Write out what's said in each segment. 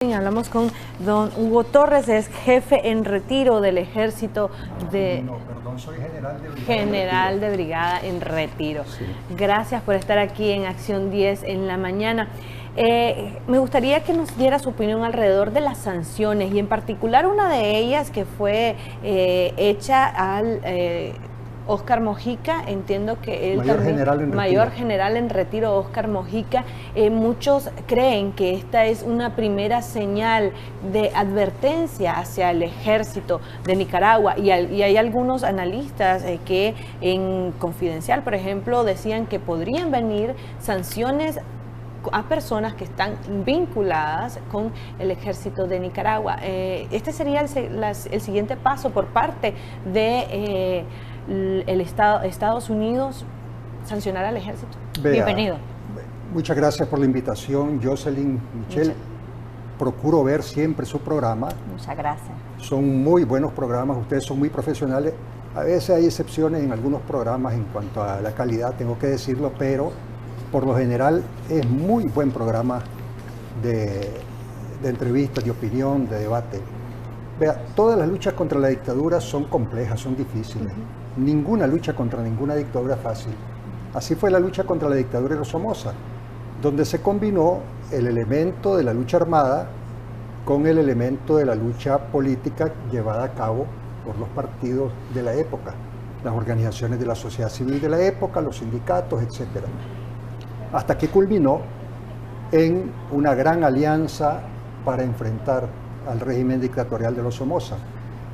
Hablamos con don Hugo Torres, es jefe en retiro del ejército de... No, perdón, soy general de brigada. General de brigada en retiro. Sí. Gracias por estar aquí en Acción 10 en la mañana. Me gustaría que nos diera su opinión alrededor de las sanciones y en particular una de ellas que fue hecha al... Óscar Mojica, entiendo que él mayor general en retiro, Óscar Mojica. Muchos creen que esta es una primera señal de advertencia hacia el ejército de Nicaragua y hay algunos analistas que en Confidencial, por ejemplo, decían que podrían venir sanciones a personas que están vinculadas con el ejército de Nicaragua. Este sería el siguiente paso por parte de Estados Unidos, sancionar al ejército. Bienvenido. Muchas gracias por la invitación, Jocelyn, Michelle. Procuro ver siempre su programa. Muchas gracias. Son muy buenos programas, ustedes son muy profesionales. A veces hay excepciones en algunos programas en cuanto a la calidad, tengo que decirlo, pero por lo general es muy buen programa de entrevistas, de opinión, de debate. Vea, todas las luchas contra la dictadura son complejas, son difíciles. Ninguna lucha contra ninguna dictadura es fácil. Así fue la lucha contra la dictadura de los Somoza, donde se combinó el elemento de la lucha armada con el elemento de la lucha política llevada a cabo por los partidos de la época, las organizaciones de la sociedad civil de la época, los sindicatos, etc. Hasta que culminó en una gran alianza para enfrentar al régimen dictatorial de los Somoza.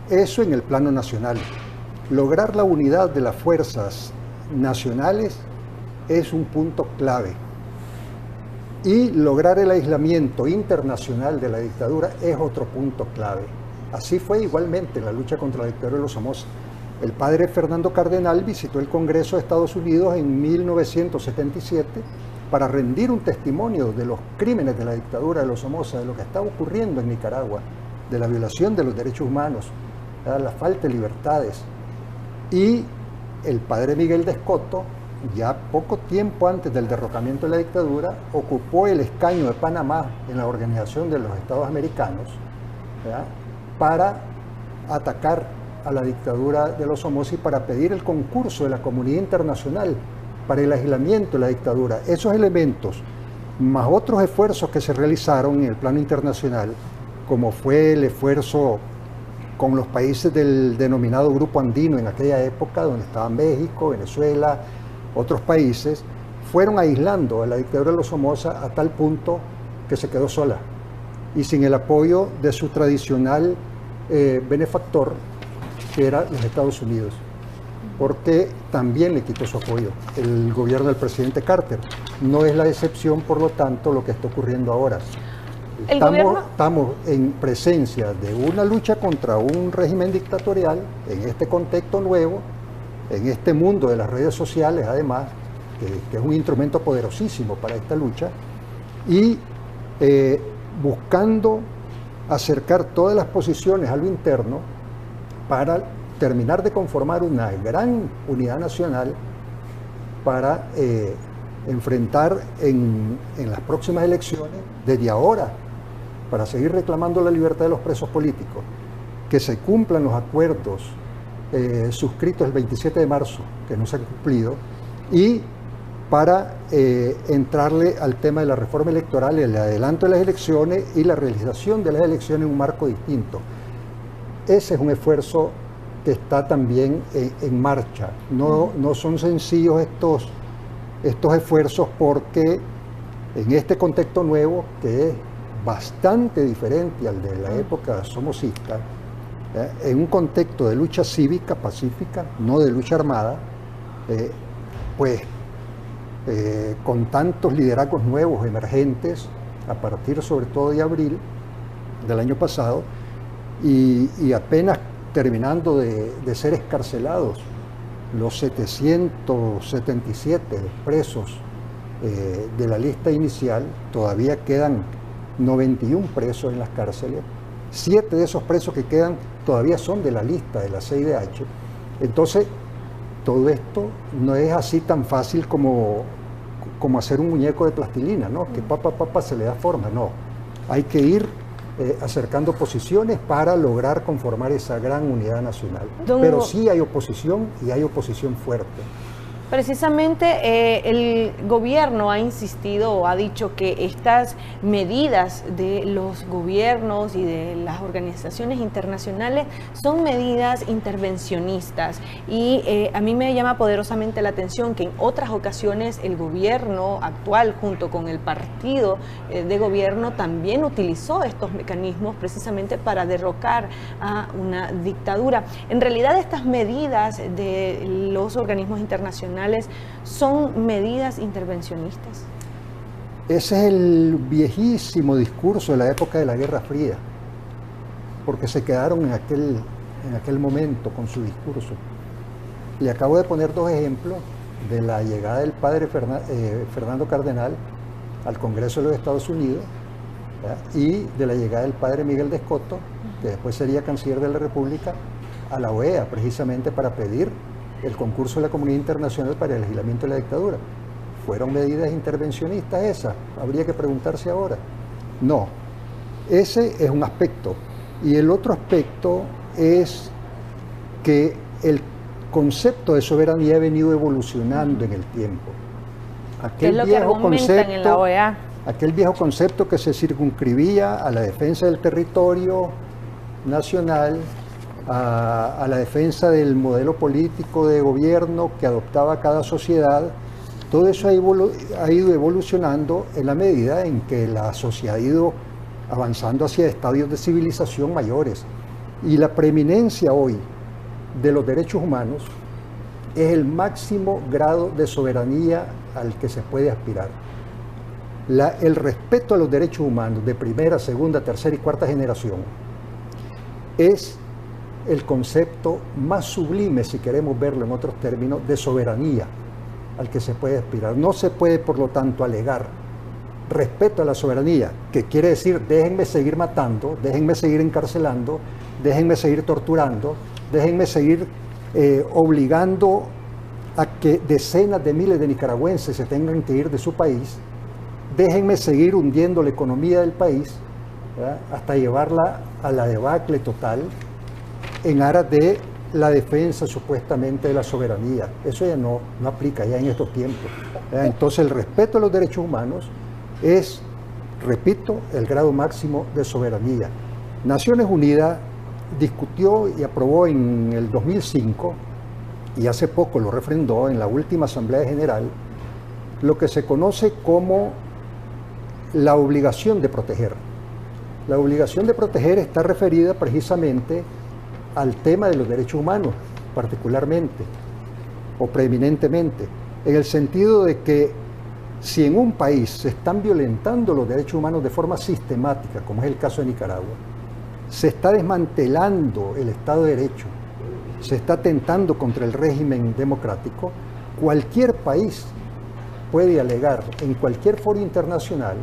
Eso en el plano nacional. Lograr la unidad de las fuerzas nacionales es un punto clave. Y lograr el aislamiento internacional de la dictadura es otro punto clave. Así fue igualmente la lucha contra la dictadura de los Somoza. El padre Fernando Cardenal visitó el Congreso de Estados Unidos en 1977 para rendir un testimonio de los crímenes de la dictadura de los Somoza, de lo que estaba ocurriendo en Nicaragua, de la violación de los derechos humanos, de la falta de libertades. Y el padre Miguel de Escoto, ya poco tiempo antes del derrocamiento de la dictadura, ocupó el escaño de Panamá en la Organización de los Estados Americanos, ¿verdad?, para atacar a la dictadura de los Somoza y para pedir el concurso de la comunidad internacional para el aislamiento de la dictadura. Esos elementos, más otros esfuerzos que se realizaron en el plano internacional, como fue el esfuerzo con los países del denominado Grupo Andino en aquella época, donde estaban México, Venezuela, otros países, fueron aislando a la dictadura de los Somoza a tal punto que se quedó sola y sin el apoyo de su tradicional benefactor, que era los Estados Unidos, porque también le quitó su apoyo el gobierno del presidente Carter. No es la excepción, por lo tanto, lo que está ocurriendo ahora. Estamos en presencia de una lucha contra un régimen dictatorial en este contexto nuevo, en este mundo de las redes sociales, además, que es un instrumento poderosísimo para esta lucha, y buscando acercar todas las posiciones a lo interno para terminar de conformar una gran unidad nacional para enfrentar en las próximas elecciones, desde ahora, para seguir reclamando la libertad de los presos políticos, que se cumplan los acuerdos suscritos el 27 de marzo, que no se han cumplido, y para entrarle al tema de la reforma electoral, el adelanto de las elecciones y la realización de las elecciones en un marco distinto. Ese es un esfuerzo que está también en marcha. No son sencillos estos esfuerzos, porque en este contexto nuevo, que es bastante diferente al de la época somocista, en un contexto de lucha cívica, pacífica, no de lucha armada, con tantos liderazgos nuevos, emergentes, a partir sobre todo de abril del año pasado, y apenas terminando de ser escarcelados los 777 presos de la lista inicial. Todavía quedan 91 presos en las cárceles. 7 de esos presos que quedan todavía son de la lista de la CIDH. Entonces, todo esto no es así tan fácil como hacer un muñeco de plastilina, ¿no? Que se le da forma, no. Hay que ir acercando posiciones para lograr conformar esa gran unidad nacional. Don Pero Hugo, sí hay oposición y hay oposición fuerte. precisamente el gobierno ha insistido o ha dicho que estas medidas de los gobiernos y de las organizaciones internacionales son medidas intervencionistas y a mí me llama poderosamente la atención que en otras ocasiones el gobierno actual junto con el partido de gobierno también utilizó estos mecanismos precisamente para derrocar a una dictadura. En realidad estas medidas de los organismos internacionales son medidas intervencionistas. Ese es el viejísimo discurso de la época de la Guerra Fría, porque se quedaron en aquel momento con su discurso. Le acabo de poner dos ejemplos de la llegada del padre Fernando Cardenal al Congreso de los Estados Unidos, ¿verdad? Y de la llegada del padre Miguel de Escoto, que después sería canciller de la República, a la OEA, precisamente para pedir el concurso de la comunidad internacional para el aislamiento de la dictadura. ¿Fueron medidas intervencionistas esas? Habría que preguntarse ahora. No, ese es un aspecto. Y el otro aspecto es que el concepto de soberanía ha venido evolucionando en el tiempo. ¿Qué es lo que argumentan en la OEA? Aquel viejo concepto que se circunscribía a la defensa del territorio nacional, a la defensa del modelo político de gobierno que adoptaba cada sociedad, todo eso ha ido evolucionando en la medida en que la sociedad ha ido avanzando hacia estadios de civilización mayores. Y la preeminencia hoy de los derechos humanos es el máximo grado de soberanía al que se puede aspirar. El respeto a los derechos humanos de primera, segunda, tercera y cuarta generación es el concepto más sublime, si queremos verlo en otros términos, de soberanía al que se puede aspirar. No se puede, por lo tanto, alegar respeto a la soberanía, que quiere decir déjenme seguir matando, déjenme seguir encarcelando, déjenme seguir torturando, déjenme seguir obligando a que decenas de miles de nicaragüenses se tengan que ir de su país, déjenme seguir hundiendo la economía del país, ¿verdad?, hasta llevarla a la debacle total, en aras de la defensa supuestamente de la soberanía. Eso ya no aplica ya en estos tiempos. Entonces el respeto a los derechos humanos es, repito, el grado máximo de soberanía. Naciones Unidas discutió y aprobó en el 2005, y hace poco lo refrendó en la última Asamblea General, lo que se conoce como la obligación de proteger. La obligación de proteger está referida precisamente al tema de los derechos humanos, particularmente o preeminentemente, en el sentido de que si en un país se están violentando los derechos humanos de forma sistemática, como es el caso de Nicaragua, se está desmantelando el Estado de Derecho, se está atentando contra el régimen democrático, cualquier país puede alegar en cualquier foro internacional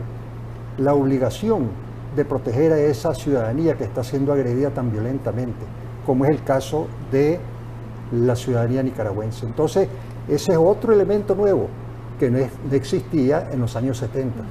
la obligación de proteger a esa ciudadanía que está siendo agredida tan violentamente, como es el caso de la ciudadanía nicaragüense. Entonces, ese es otro elemento nuevo que no existía en los años 70.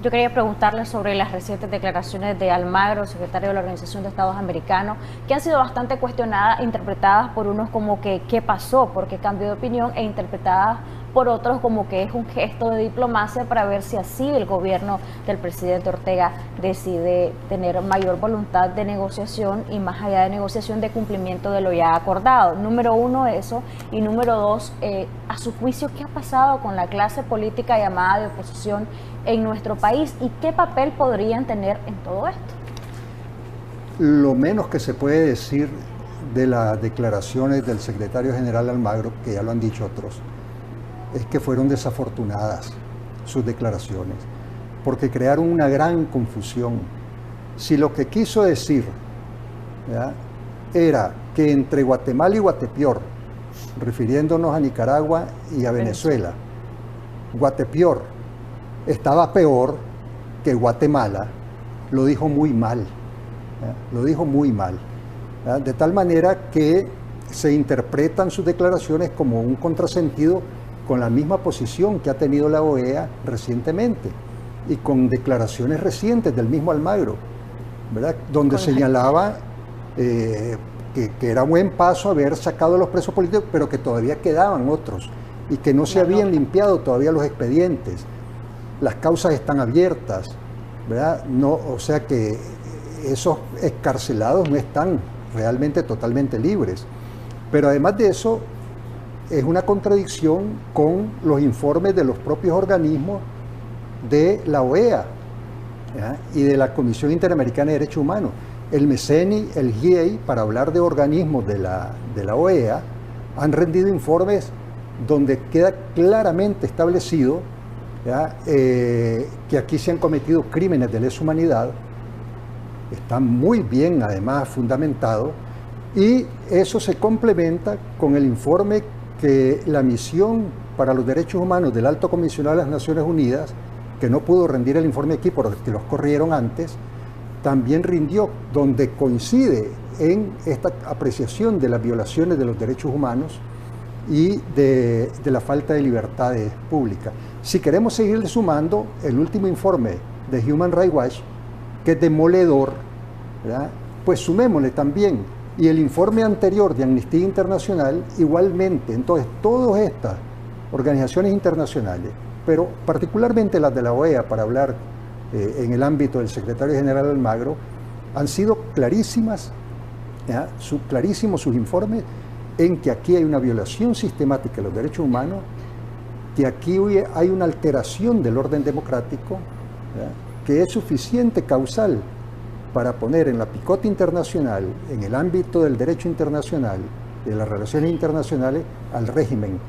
Yo quería preguntarle sobre las recientes declaraciones de Almagro, secretario de la Organización de Estados Americanos, que han sido bastante cuestionadas, interpretadas por unos como que ¿qué pasó?, porque cambió de opinión, e interpretadas por otros como que es un gesto de diplomacia para ver si así el gobierno del presidente Ortega decide tener mayor voluntad de negociación y, más allá de negociación, de cumplimiento de lo ya acordado. Número uno, eso, y número dos, a su juicio, ¿qué ha pasado con la clase política llamada de oposición en nuestro país y qué papel podrían tener en todo esto? Lo menos que se puede decir de las declaraciones del secretario general Almagro, que ya lo han dicho otros, es que fueron desafortunadas sus declaraciones, porque crearon una gran confusión. Si lo que quiso decir, ¿verdad?, era que entre Guatemala y Guatepeor, refiriéndonos a Nicaragua y a Venezuela, Guatepeor estaba peor que Guatemala, lo dijo muy mal, ¿verdad?, lo dijo muy mal, ¿verdad?, de tal manera que se interpretan sus declaraciones como un contrasentido con la misma posición que ha tenido la OEA recientemente y con declaraciones recientes del mismo Almagro. ¿verdad? Donde señalaba que era buen paso haber sacado los presos políticos, pero que todavía quedaban otros y que no se habían limpiado todavía los expedientes. Las causas están abiertas, ¿verdad? No, o sea que esos excarcelados no están realmente totalmente libres. Pero además de eso, es una contradicción con los informes de los propios organismos de la OEA, ¿ya? Y de la Comisión Interamericana de Derechos Humanos. El MECENI, el GIEI, para hablar de organismos de la OEA, han rendido informes donde queda claramente establecido, ¿ya? Que aquí se han cometido crímenes de lesa humanidad. Está muy bien, además, fundamentado, y eso se complementa con el informe que la Misión para los Derechos Humanos del Alto Comisionado de las Naciones Unidas, que no pudo rendir el informe aquí porque los corrieron antes, también rindió, donde coincide en esta apreciación de las violaciones de los derechos humanos y de la falta de libertades públicas. Si queremos seguir sumando, el último informe de Human Rights Watch, que es demoledor, ¿verdad? Pues sumémosle también, y el informe anterior de Amnistía Internacional igualmente. Entonces, todas estas organizaciones internacionales, pero particularmente las de la OEA, para hablar en el ámbito del secretario general Almagro, han sido clarísimas, clarísimos sus informes en que aquí hay una violación sistemática de los derechos humanos, que aquí hay una alteración del orden democrático, ¿verdad? Que es suficiente causal para poner en la picota internacional, en el ámbito del derecho internacional, de las relaciones internacionales, al régimen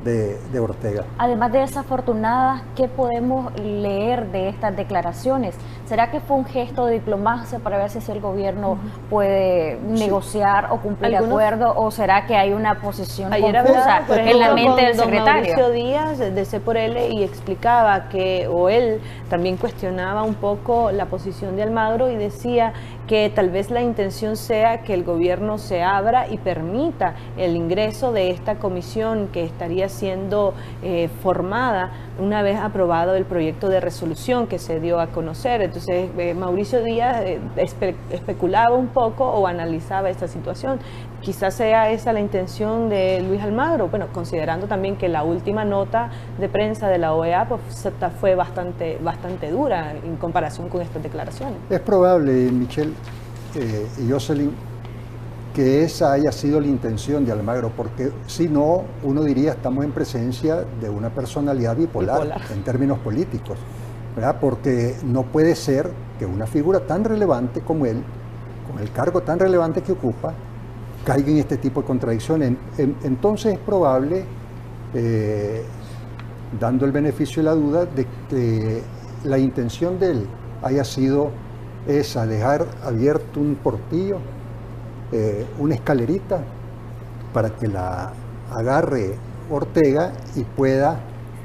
de Ortega. Además de desafortunadas, ¿qué podemos leer de estas declaraciones? ¿Será que fue un gesto de diplomacia para ver si el gobierno puede negociar o cumplir acuerdo, o será que hay una posición confusa en la mente del secretario? Mauricio Díaz de C por L y explicaba que, o él también cuestionaba un poco la posición de Almagro y decía que tal vez la intención sea que el gobierno se abra y permita el ingreso de esta comisión que estaría siendo formada una vez aprobado el proyecto de resolución que se dio a conocer. Entonces, Mauricio Díaz especulaba un poco o analizaba esta situación. Quizás sea esa la intención de Luis Almagro, bueno, considerando también que la última nota de prensa de la OEA pues, fue bastante dura en comparación con estas declaraciones. Es probable, Michelle y Jocelyn, que esa haya sido la intención de Almagro, porque si no, uno diría estamos en presencia de una personalidad bipolar. En términos políticos, ¿verdad? Porque no puede ser que una figura tan relevante como él, con el cargo tan relevante que ocupa, caiga en este tipo de contradicciones. Entonces es probable, dando el beneficio de la duda, de que la intención de él haya sido esa, dejar abierto un portillo, una escalerita, para que la agarre Ortega y pueda,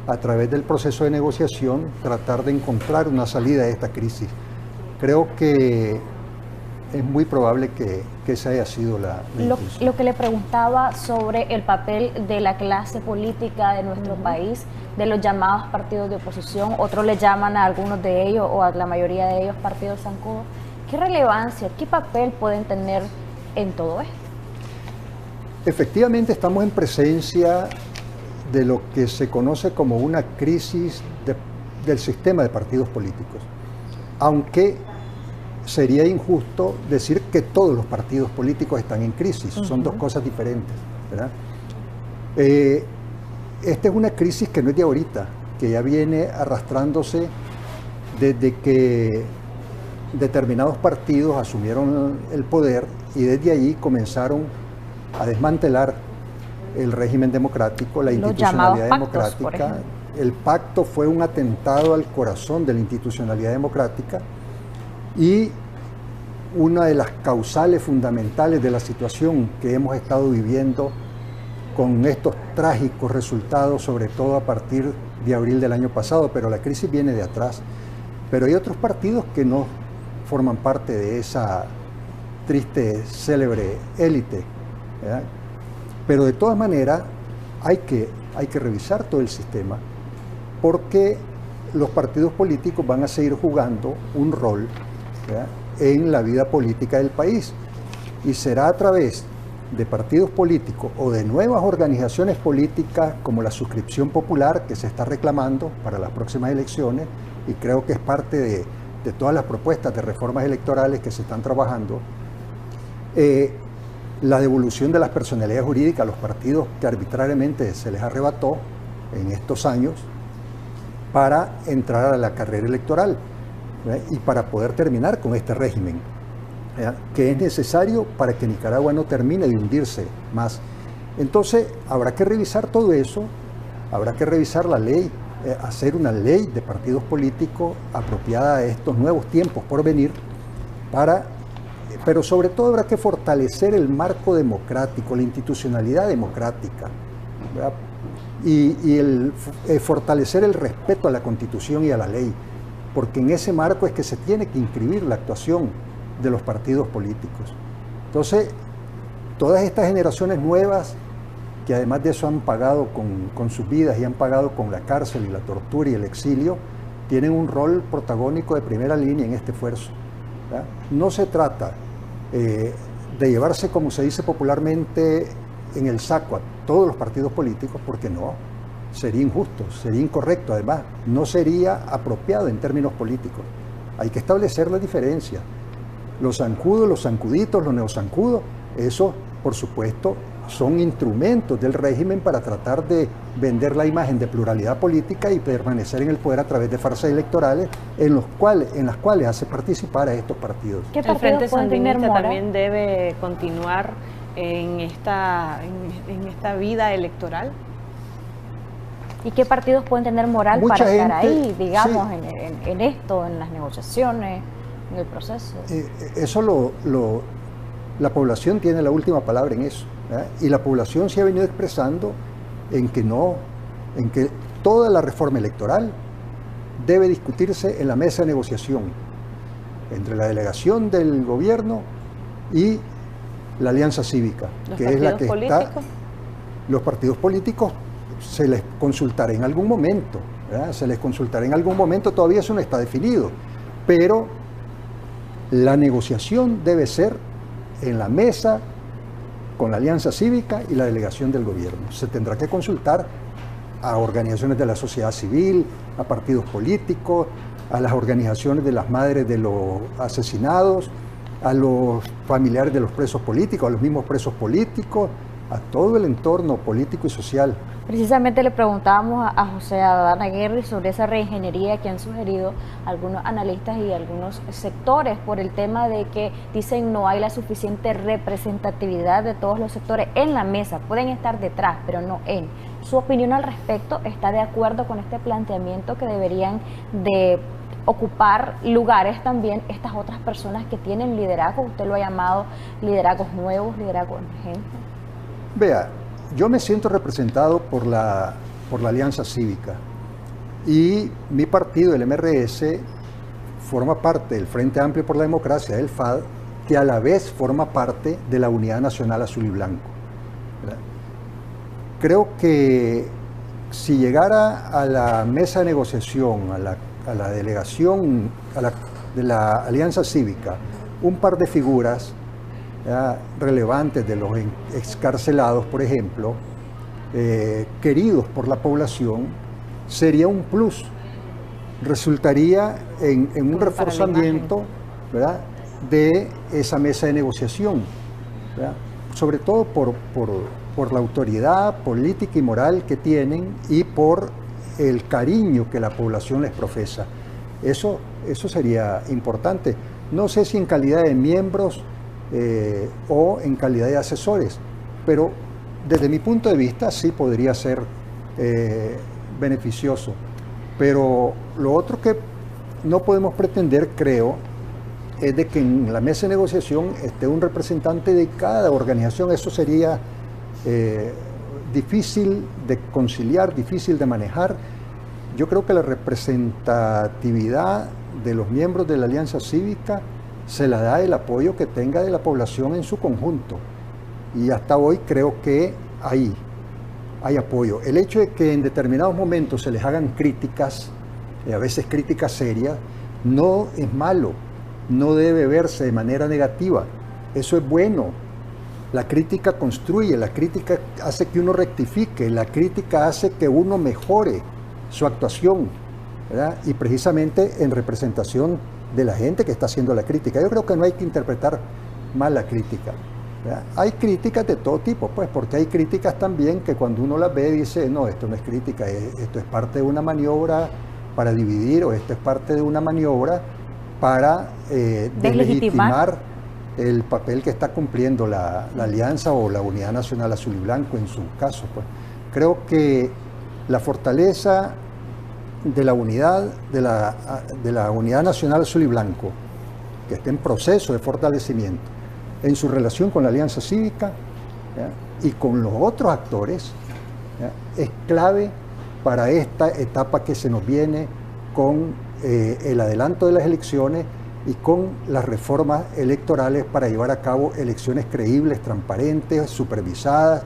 a través del proceso de negociación, tratar de encontrar una salida de esta crisis. Creo que es muy probable que esa haya sido la intención. Lo que le preguntaba sobre el papel de la clase política de nuestro país, de los llamados partidos de oposición, otros le llaman a algunos de ellos o a la mayoría de ellos partidos zancudos. ¿Qué relevancia, qué papel pueden tener en todo esto? Efectivamente, estamos en presencia de lo que se conoce como una crisis del sistema de partidos políticos, aunque sería injusto decir que todos los partidos políticos están en crisis. Son dos cosas diferentes, ¿verdad? Esta es una crisis que no es de ahorita, que ya viene arrastrándose desde que determinados partidos asumieron el poder y desde allí comenzaron a desmantelar el régimen democrático, la institucionalidad democrática. El pacto fue un atentado al corazón de la institucionalidad democrática y una de las causales fundamentales de la situación que hemos estado viviendo con estos trágicos resultados, sobre todo a partir de abril del año pasado, pero la crisis viene de atrás. Pero hay otros partidos que no forman parte de esa triste, célebre élite, ¿verdad? Pero de todas maneras hay que revisar todo el sistema, porque los partidos políticos van a seguir jugando un rol, ¿verdad? en la vida política del país. Y será a través de partidos políticos o de nuevas organizaciones políticas como la suscripción popular que se está reclamando para las próximas elecciones, y creo que es parte de todas las propuestas de reformas electorales que se están trabajando, la devolución de las personalidades jurídicas a los partidos que arbitrariamente se les arrebató en estos años para entrar a la carrera electoral, ¿verdad? Y para poder terminar con este régimen, ¿verdad?, que es necesario para que Nicaragua no termine de hundirse más. Entonces habrá que revisar todo eso, habrá que revisar la ley, hacer una ley de partidos políticos apropiada a estos nuevos tiempos por venir, pero sobre todo habrá que fortalecer el marco democrático, la institucionalidad democrática, ¿verdad?, y fortalecer el respeto a la Constitución y a la ley, porque en ese marco es que se tiene que inscribir la actuación de los partidos políticos. Entonces, todas estas generaciones nuevas, que además de eso han pagado con sus vidas y han pagado con la cárcel y la tortura y el exilio, tienen un rol protagónico de primera línea en este esfuerzo, ¿verdad? No se trata de llevarse, como se dice popularmente, en el saco a todos los partidos políticos, porque no, sería injusto, sería incorrecto, además, no sería apropiado en términos políticos. Hay que establecer la diferencia. Los zancudos, los zancuditos, los neozancudos, eso, por supuesto, son instrumentos del régimen para tratar de vender la imagen de pluralidad política y permanecer en el poder a través de farsas electorales en las cuales hace participar a estos partidos. ¿El Frente Sandinista también debe continuar en esta vida electoral? ¿Y qué partidos pueden tener moral para estar ahí, digamos, sí, en esto, en las negociaciones, en el proceso? Eso la población tiene la última palabra en eso, ¿verdad? Y la población se ha venido expresando en que toda la reforma electoral debe discutirse en la mesa de negociación entre la delegación del gobierno y la alianza cívica, que es la que está. Los partidos políticos se les consultará en algún momento, ¿verdad? Se les consultará en algún momento, todavía eso no está definido, pero la negociación debe ser en la mesa con la alianza cívica y la delegación del gobierno. Se tendrá que consultar a organizaciones de la sociedad civil, a partidos políticos, a las organizaciones de las madres de los asesinados, a los familiares de los presos políticos, a los mismos presos políticos, a todo el entorno político y social. Precisamente le preguntábamos a José Adán Aguirre sobre esa reingeniería que han sugerido algunos analistas y algunos sectores por el tema de que dicen no hay la suficiente representatividad de todos los sectores en la mesa, pueden estar detrás, pero no en. ¿Su opinión al respecto está de acuerdo con este planteamiento que deberían de ocupar lugares también estas otras personas que tienen liderazgo? Usted lo ha llamado liderazgos nuevos, liderazgos emergentes. Vea, yo me siento representado por la Alianza Cívica y mi partido, el MRS, forma parte del Frente Amplio por la Democracia, del FAD, que a la vez forma parte de la Unidad Nacional Azul y Blanco, ¿verdad? Creo que si llegara a la mesa de negociación, a la delegación de la Alianza Cívica, un par de figuras relevantes de los excarcelados, por ejemplo, queridos por la población, sería un plus, resultaría en un reforzamiento, ¿verdad?, de esa mesa de negociación, ¿verdad?, sobre todo por la autoridad política y moral que tienen y por el cariño que la población les profesa. Eso sería importante. No sé si en calidad de miembros o en calidad de asesores, pero desde mi punto de vista sí podría ser beneficioso. Pero lo otro que no podemos pretender, creo, es de que en la mesa de negociación esté un representante de cada organización. Eso sería difícil de conciliar, difícil de manejar. Yo creo que la representatividad de los miembros de la Alianza Cívica se la da el apoyo que tenga de la población en su conjunto. Y hasta hoy creo que hay apoyo. El hecho de que en determinados momentos se les hagan críticas, a veces críticas serias, no es malo. no debe verse de manera negativa. Eso es bueno. La crítica construye, la crítica hace que uno rectifique, la crítica hace que uno mejore su actuación, ¿verdad? Y precisamente en representación de la gente que está haciendo la crítica. Yo creo que no hay que interpretar mal la crítica, ¿verdad? Hay críticas de todo tipo, pues, porque hay críticas también que cuando uno las ve dice, no, esto no es crítica, esto es parte de una maniobra para dividir, o esto es parte de una maniobra para deslegitimar el papel que está cumpliendo la Alianza o la Unidad Nacional Azul y Blanco en su caso, pues. Creo que la fortaleza de la unidad de la Unidad Nacional Azul y Blanco, que está en proceso de fortalecimiento en su relación con la Alianza Cívica, ¿ya?, y con los otros actores, ¿ya?, es clave para esta etapa que se nos viene con el adelanto de las elecciones y con las reformas electorales para llevar a cabo elecciones creíbles, transparentes, supervisadas,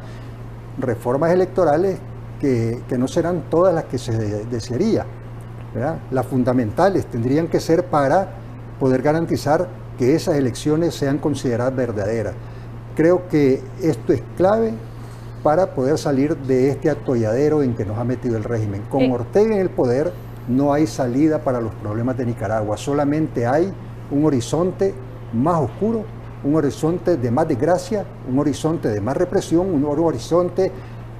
reformas electorales que no serán todas las que se desearía, ¿verdad? Las fundamentales tendrían que ser para poder garantizar que esas elecciones sean consideradas verdaderas. Creo que esto es clave para poder salir de este atolladero en que nos ha metido el régimen. Con Ortega en el poder no hay salida para los problemas de Nicaragua, solamente hay un horizonte más oscuro, un horizonte de más desgracia, un horizonte de más represión, un horizonte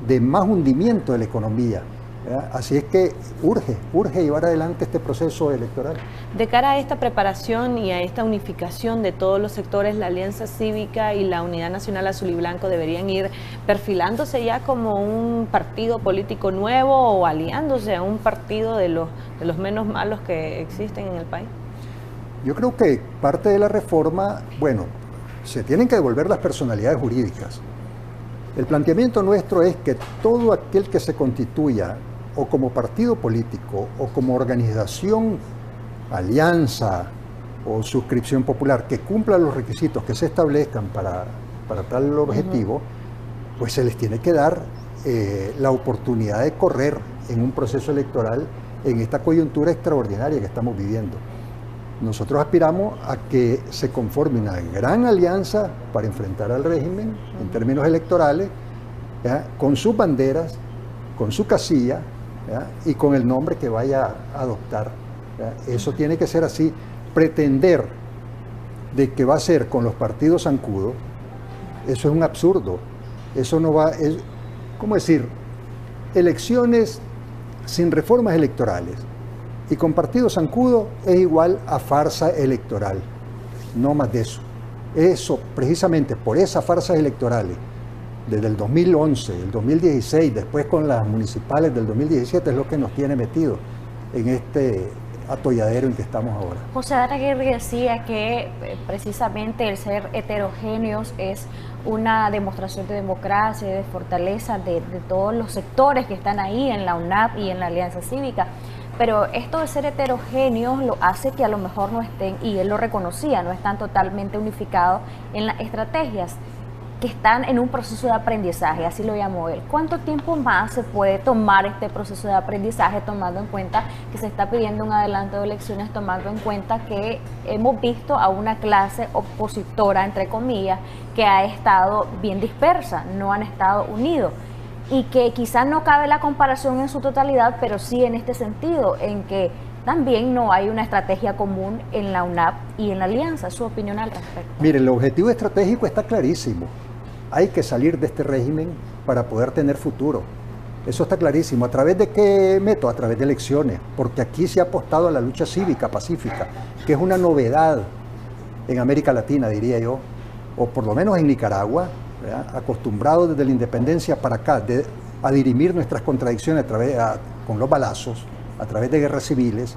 de más hundimiento de la economía, ¿verdad? Así es que urge llevar adelante este proceso electoral. De cara a esta preparación y a esta unificación de todos los sectores, la Alianza Cívica y la Unidad Nacional Azul y Blanco deberían ir perfilándose ya como un partido político nuevo o aliándose a un partido de los menos malos que existen en el país. Yo creo que parte de la reforma, bueno, se tienen que devolver las personalidades jurídicas. El planteamiento nuestro es que todo aquel que se constituya o como partido político o como organización, alianza o suscripción popular que cumpla los requisitos que se establezcan para tal objetivo, pues se les tiene que dar la oportunidad de correr en un proceso electoral en esta coyuntura extraordinaria que estamos viviendo. Nosotros aspiramos a que se conforme una gran alianza para enfrentar al régimen en términos electorales, ¿ya?, con sus banderas, con su casilla, ¿ya?, y con el nombre que vaya a adoptar, ¿ya? Eso tiene que ser así. Pretender de que va a ser con los partidos zancudos, eso es un absurdo. Eso no va, ¿cómo decir? Elecciones sin reformas electorales y con partido zancudo es igual a farsa electoral, no más de eso. Eso, precisamente por esas farsas electorales, desde el 2011, el 2016, después con las municipales del 2017, es lo que nos tiene metido en este atolladero en que estamos ahora. José Aguirre decía que precisamente el ser heterogéneos es una demostración de democracia, de fortaleza de todos los sectores que están ahí en la UNAP y en la Alianza Cívica. Pero esto de ser heterogéneos lo hace que a lo mejor no estén, y él lo reconocía, no están totalmente unificados en las estrategias, que están en un proceso de aprendizaje, así lo llamó él. ¿Cuánto tiempo más se puede tomar este proceso de aprendizaje, tomando en cuenta que se está pidiendo un adelanto de elecciones, tomando en cuenta que hemos visto a una clase opositora, entre comillas, que ha estado bien dispersa, no han estado unidos? Y que quizás no cabe la comparación en su totalidad, pero sí en este sentido, en que también no hay una estrategia común en la UNAP y en la Alianza. ¿Su opinión al respecto? Mire, el objetivo estratégico está clarísimo. Hay que salir de este régimen para poder tener futuro. Eso está clarísimo. ¿A través de qué método? A través de elecciones, porque aquí se ha apostado a la lucha cívica, pacífica, que es una novedad en América Latina, diría yo, o por lo menos en Nicaragua, ¿verdad?, acostumbrados desde la independencia para acá a dirimir nuestras contradicciones con los balazos, a través de guerras civiles.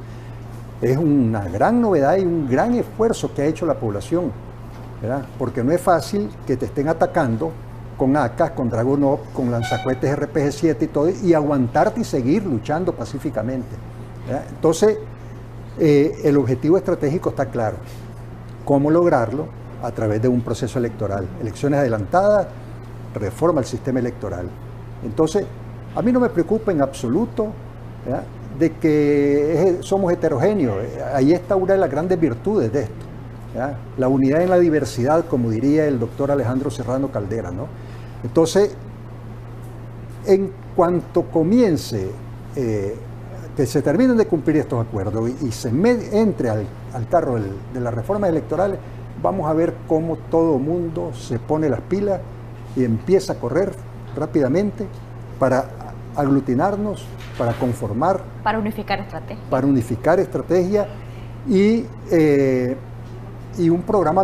Es una gran novedad y un gran esfuerzo que ha hecho la población, ¿verdad?, porque no es fácil que te estén atacando con AKs, con Dragunov, con lanzacohetes RPG-7 y todo, y aguantarte y seguir luchando pacíficamente, ¿verdad? Entonces, el objetivo estratégico está claro. ¿Cómo lograrlo? A través de un proceso electoral, elecciones adelantadas, reforma del sistema electoral. Entonces, a mí no me preocupa en absoluto, ¿verdad?, de que somos heterogéneos. Ahí está una de las grandes virtudes de esto, ¿ya? La unidad en la diversidad, como diría el doctor Alejandro Serrano Caldera, ¿no? Entonces, en cuanto comience, que se terminen de cumplir estos acuerdos y se entre al carro de las reformas electorales, vamos a ver cómo todo el mundo se pone las pilas y empieza a correr rápidamente para aglutinarnos, para conformar. Para unificar estrategia. Para unificar estrategia y un programa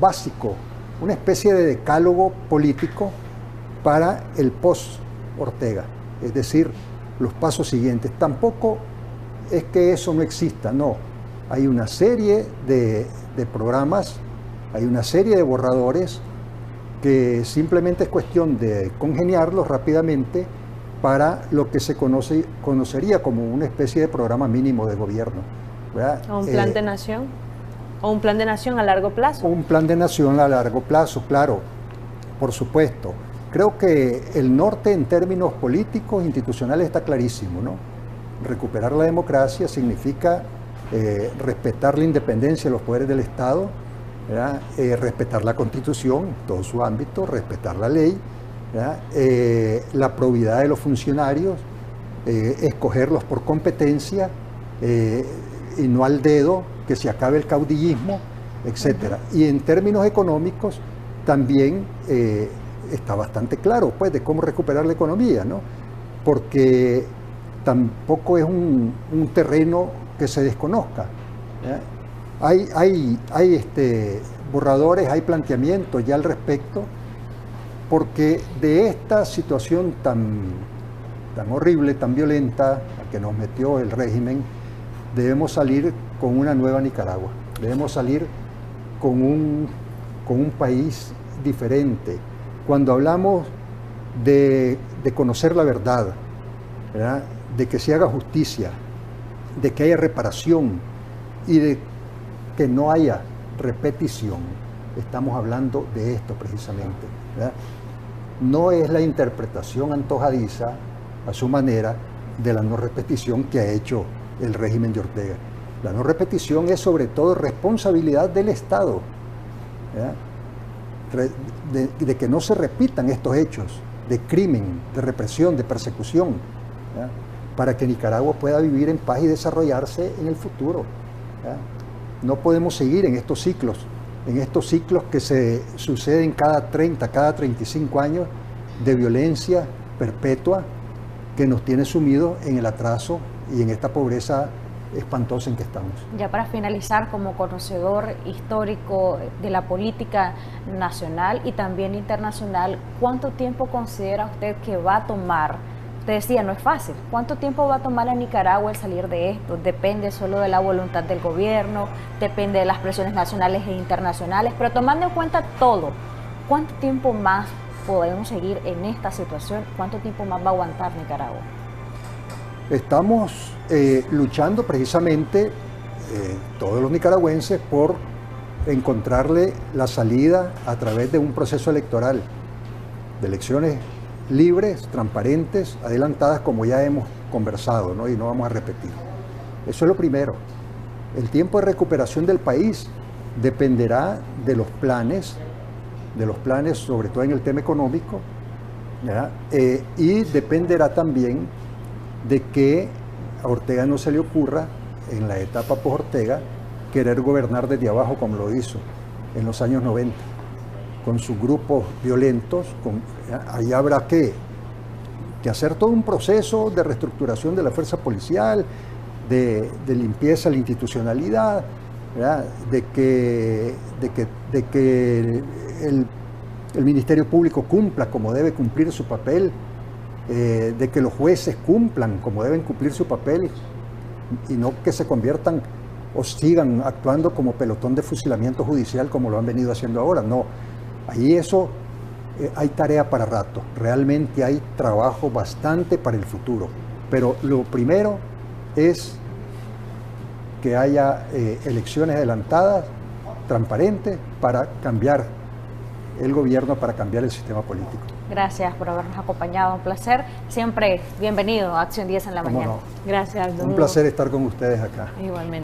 básico, una especie de decálogo político para el post-Ortega, es decir, los pasos siguientes. Tampoco es que eso no exista, no. Hay una serie de programas, hay una serie de borradores que simplemente es cuestión de congeniarlos rápidamente para lo que se conocería como una especie de programa mínimo de gobierno, ¿verdad? ¿O un plan de nación? ¿O un plan de nación a largo plazo? Un plan de nación a largo plazo, claro, por supuesto. Creo que el norte en términos políticos, institucionales, está clarísimo, ¿no? Recuperar la democracia significa respetar la independencia de los poderes del Estado, respetar la Constitución, todo su ámbito, respetar la ley, la probidad de los funcionarios, escogerlos por competencia y no al dedo, que se acabe el caudillismo, etc. Y en términos económicos también está bastante claro, pues, de cómo recuperar la economía, ¿no? Porque tampoco es un terreno que se desconozca, ¿ya? Hay borradores, hay planteamientos ya al respecto, porque de esta situación tan horrible, tan violenta a que nos metió el régimen, debemos salir con una nueva Nicaragua, debemos salir con un país diferente. Cuando hablamos de conocer la verdad, ¿verdad?, de que se haga justicia, de que haya reparación y de que no haya repetición, estamos hablando de esto precisamente, ¿verdad? No es la interpretación antojadiza a su manera de la no repetición que ha hecho el régimen de Ortega. La no repetición es sobre todo responsabilidad del Estado, ¿verdad?, de que no se repitan estos hechos de crimen, de represión, de persecución, ¿verdad?, para que Nicaragua pueda vivir en paz y desarrollarse en el futuro, ¿verdad? No podemos seguir en estos ciclos que se suceden cada 30, cada 35 años de violencia perpetua que nos tiene sumidos en el atraso y en esta pobreza espantosa en que estamos. Ya para finalizar, como conocedor histórico de la política nacional y también internacional, ¿cuánto tiempo considera usted que va a tomar? Usted decía, no es fácil. ¿Cuánto tiempo va a tomar a Nicaragua el salir de esto? Depende solo de la voluntad del gobierno, depende de las presiones nacionales e internacionales, pero tomando en cuenta todo, ¿cuánto tiempo más podemos seguir en esta situación? ¿Cuánto tiempo más va a aguantar Nicaragua? Estamos luchando precisamente todos los nicaragüenses por encontrarle la salida a través de un proceso electoral, de elecciones libres, transparentes, adelantadas, como ya hemos conversado, ¿no? Y no vamos a repetir. Eso es lo primero. El tiempo de recuperación del país dependerá de los planes sobre todo en el tema económico, ¿verdad? Y dependerá también de que a Ortega no se le ocurra, en la etapa post-Ortega, querer gobernar desde abajo como lo hizo en los años 90, con sus grupos violentos. Ahí habrá que hacer todo un proceso de reestructuración de la fuerza policial, de limpieza de la institucionalidad, ¿verdad?, de que el Ministerio Público cumpla como debe cumplir su papel, de que los jueces cumplan como deben cumplir su papel y no que se conviertan o sigan actuando como pelotón de fusilamiento judicial como lo han venido haciendo ahora. No, ahí eso hay tarea para rato, realmente hay trabajo bastante para el futuro, pero lo primero es que haya elecciones adelantadas, transparentes, para cambiar el gobierno, para cambiar el sistema político. Gracias por habernos acompañado, un placer. Siempre bienvenido a Acción 10 en la mañana. No. Gracias. Un placer estar con ustedes acá. Igualmente.